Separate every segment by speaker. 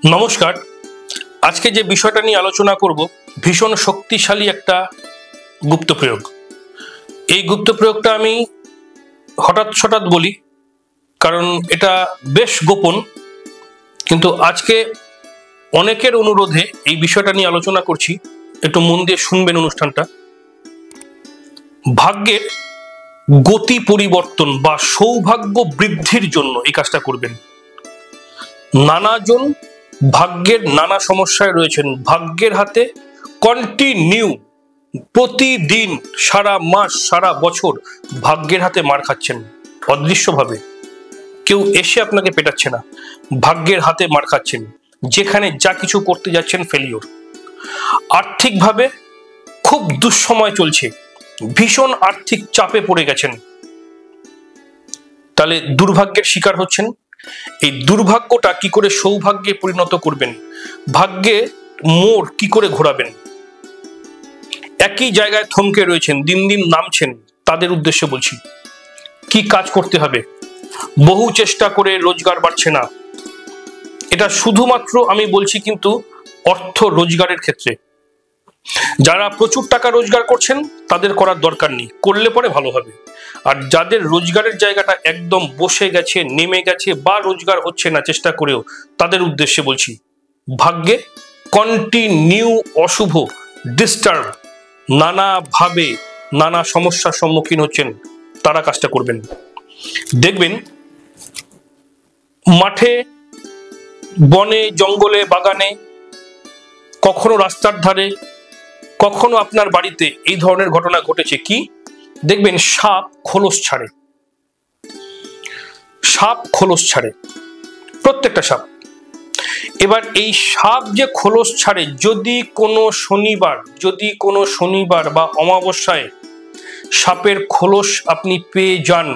Speaker 1: নমস্কার। আজকে যে বিষয়টা নিয়ে আলোচনা করব ভীষণ শক্তিশালী একটা গুপ্ত প্রয়োগ। এই গুপ্ত প্রয়োগটা আমি হঠাৎ বলি কারণ এটা বেশ গোপন, কিন্তু আজকে অনেকের অনুরোধে এই বিষয়টা নিয়ে আলোচনা করছি। একটু মন দিয়ে শুনবেন অনুষ্ঠানটা। ভাগ্যের গতি পরিবর্তন বা সৌভাগ্য বৃদ্ধির জন্য এই কাজটা করবেন। নানাজন ভাগ্যের নানা সমস্যায় রয়েছেন, ভাগ্যের হাতে কন্টিনিউ প্রতিদিন সারা মাস সারা বছর ভাগ্যের হাতে মার খাচ্ছেন অদৃশ্যভাবে। কেউ এসে আপনাকে পেটাচ্ছে না, ভাগ্যের হাতে মার খাচ্ছেন। যেখানে যা কিছু করতে যাচ্ছেন ফেলিওর। আর্থিকভাবে খুব দুঃসময় চলছে, ভীষণ আর্থিক চাপে পড়ে গেছেন, তাহলে দুর্ভাগ্যের শিকার হচ্ছেন। এই দুর্ভাগ্যটা কি করে সৌভাগ্যে পরিণত করবেন, ভাগ্যে মোড় কি করে ঘোরাবেন। একই জায়গায় থমকে রয়েছেন, দিন দিন নামছেন, তাদের উদ্দেশ্যে বলছি কি কাজ করতে হবে। বহু চেষ্টা করে রোজগার বাড়ছে না, এটা শুধুমাত্র আমি বলছি কিন্তু অর্থ রোজগারের ক্ষেত্রে। যারা প্রচুর টাকা রোজগার করছেন তাদের করার দরকার নেই, করলে পরে ভালো হবে। আর যাদের রোজগারের জায়গাটা একদম বসে গেছে, নেমে গেছে বা রোজগার হচ্ছে না চেষ্টা করেও, তাদের উদ্দেশ্যে বলছি ভাগ্যে কন্টিনিউ অশুভ ডিস্টার্ব, নানাভাবে নানা সমস্যার সম্মুখীন হচ্ছেন, তারা কাজটা করবেন। দেখবেন মাঠে, বনে, জঙ্গলে, বাগানে, কখনো রাস্তার ধারে, কখনো আপনার বাড়িতে এই ধরনের ঘটনা ঘটেছে। কি দেখবেন, সাপ খোলস ছাড়ে, সাপ খোলস ছাড়ে, প্রত্যেকটা সাপ। এবার এই সাপ যে খোলস ছাড়ে, যদি কোনো শনিবার বা অমাবস্যায় সাপের খোলস আপনি পেয়ে যান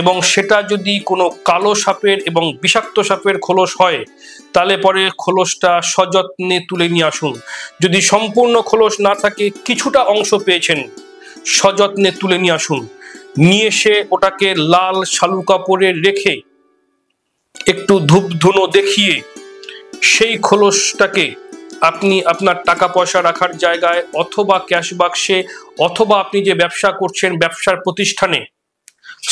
Speaker 1: এবং সেটা যদি কোনো কালো সাপের এবং বিষাক্ত সাপের খোলস হয়, তাহলে পরে খোলসটা সযত্নে তুলে নিয়ে আসুন। যদি সম্পূর্ণ খোলস না থাকে, কিছুটা অংশ পেয়েছেন, সযত্নে তুলে নিয়ে আসুন। নিয়ে এসে ওটাকে লাল শালু কাপড়ে রেখে একটু ধূপ ধুনো দেখিয়ে সেই খোলসটাকে আপনি আপনার টাকা পয়সা রাখার জায়গায় অথবা ক্যাশ বাক্সে অথবা আপনি যে ব্যবসা করছেন ব্যবসার প্রতিষ্ঠানে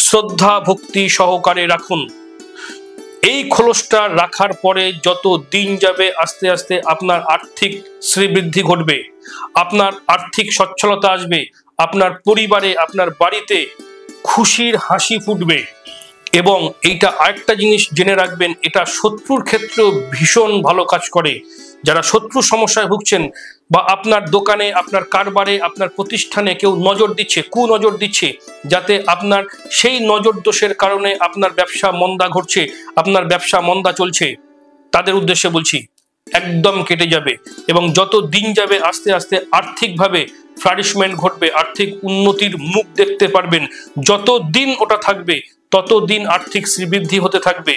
Speaker 1: শ্রদ্ধা ভক্তি সহকারে রাখুন। এই খোলসটা রাখার পরে যত দিন যাবে আস্তে আস্তে আপনার আর্থিক শ্রীবৃদ্ধি ঘটবে, আপনার আর্থিক সচ্ছলতা আসবে, আপনার পরিবারে আপনার বাড়িতে খুশির হাসি ফুটবে। এবং এইটা আরেকটা জিনিস জেনে রাখবেন, এটা শত্রুর ক্ষেত্রেও ভীষণ ভালো কাজ করে। যারা শত্রুর সমস্যায় ভুগছেন বা আপনার দোকানে, আপনার কারবারে, আপনার প্রতিষ্ঠানে কেউ নজর দিচ্ছে, কুনজর দিচ্ছে, যাতে আপনার সেই নজর দোষের কারণে আপনার ব্যবসা মন্দা ঘটছে, আপনার ব্যবসা মন্দা চলছে, তাদের উদ্দেশ্যে বলছি একদম কেটে যাবে। এবং যত দিন যাবে আস্তে আস্তে আর্থিকভাবে ফ্লারিশমেন্ট ঘটবে, আর্থিক উন্নতির মুখ দেখতে পারবেন। যত দিন ওটা থাকবে ততদিন আর্থিক শ্রীবৃদ্ধি হতে থাকবে।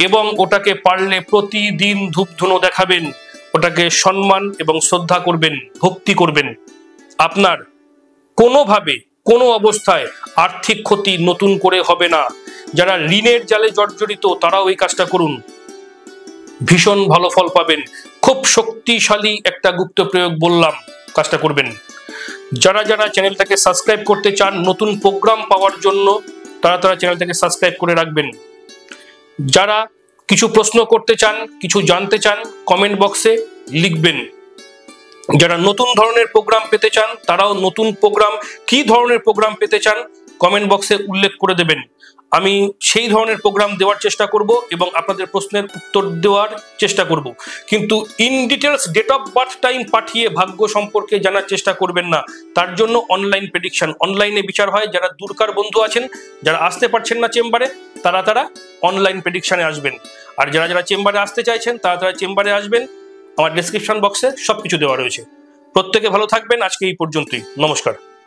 Speaker 1: এবং ওটাকে পারলে প্রতিদিন ধূপধুনো দেখাবেন, ওটাকে সম্মান এবং শ্রদ্ধা করবেন, ভক্তি করবেন। আপনার কোনোভাবে কোনো অবস্থায় আর্থিক ক্ষতি নতুন করে হবে না। যারা ঋণের জালে জর্জরিত তারাও এই কাজটা করুন, ভীষণ ভালো ফল পাবেন। খুব শক্তিশালী একটা গুপ্ত প্রয়োগ বললাম, কাজটা করবেন। যারা যারা চ্যানেলটাকে সাবস্ক্রাইব করতে চান নতুন প্রোগ্রাম পাওয়ার জন্য, তারা চ্যানেলটাকে সাবস্ক্রাইব করে রাখবেন। যারা কিছু প্রশ্ন করতে চান, কিছু জানতে চান, কমেন্ট বক্সে লিখবেন। যারা নতুন ধরনের প্রোগ্রাম পেতে চান, তারাও নতুন প্রোগ্রাম, কি ধরনের প্রোগ্রাম পেতে চান কমেন্ট বক্সে উল্লেখ করে দেবেন। আমি সেই ধরনের প্রোগ্রাম দেওয়ার চেষ্টা করব এবং আপনাদের প্রশ্নের উত্তর দেওয়ার চেষ্টা করব। কিন্তু in details date of birth time পাঠিয়ে ভাগ্য সম্পর্কে জানার চেষ্টা করবেন না। তার জন্য অনলাইন প্রেডিকশন, অনলাইনে বিচার হয়। যারা দূরকার বন্ধু আছেন, যারা আসতে পারছেন না চেম্বারে, তারা অনলাইন প্রেডিকশনে আসবেন। আর যারা যারা চেম্বারে আসতে চাইছেন তারা চেম্বারে আসবেন। আমার ডেসক্রিপশন বক্সে সবকিছু দেওয়া রয়েছে। প্রত্যেকে ভালো থাকবেন। আজকে এই পর্যন্তই। নমস্কার।